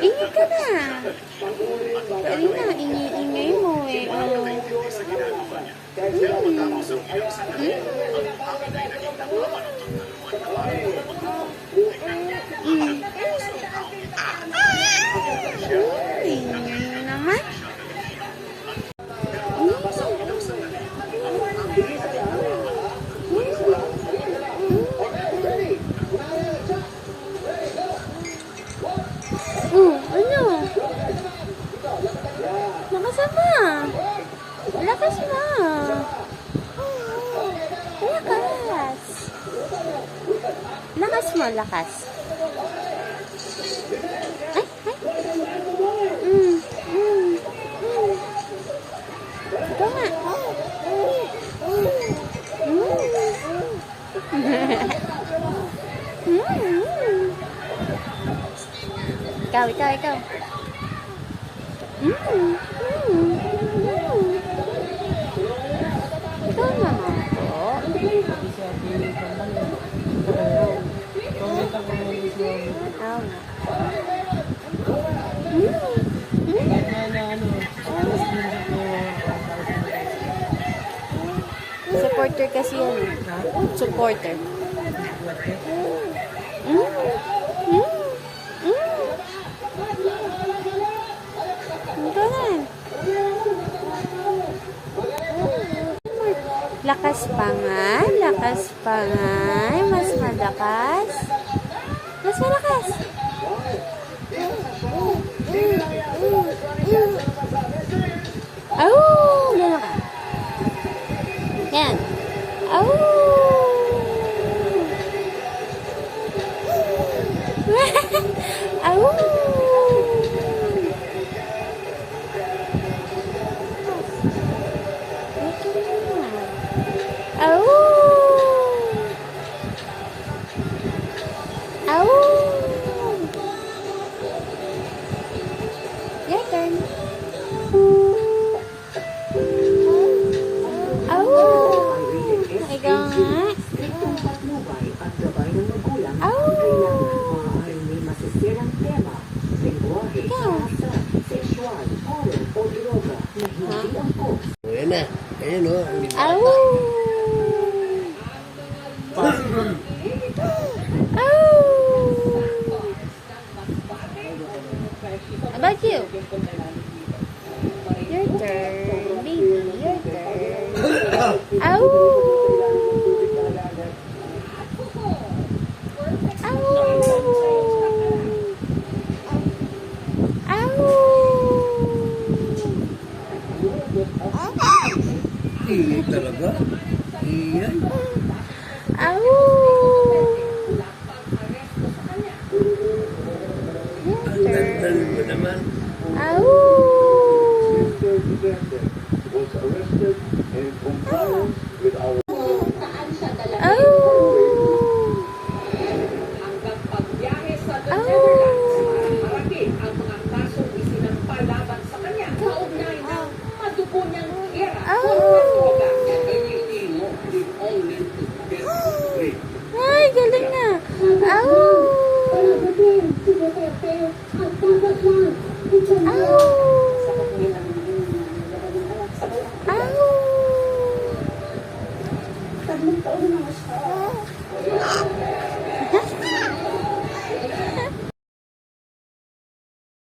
Ingay ka na. Dali na, ingay mo eh. Ingay naman. Ano? Lakas mo. Lakas mo. Lakas. Lakas mo, lakas. Ay, ay. Ito nga. Ikaw. Ito naman po. Supporter kasi yan. Supporter. Ito na. Lakas pa nga. Mas malakas. Gano'n ka. Yan. Your turn. Ikaw nga. Ayan na. Ayan o. About you? Your turn, baby. Your turn. Iya talaga. Iyan. Ang ganda mo naman. Hanggang pagbiyahe sa The Netherlands para harapin ang mga kasong isinampal laban sa kanya kaugnay ng madugo niyang era kontra droga. Ay, galing na. Ow!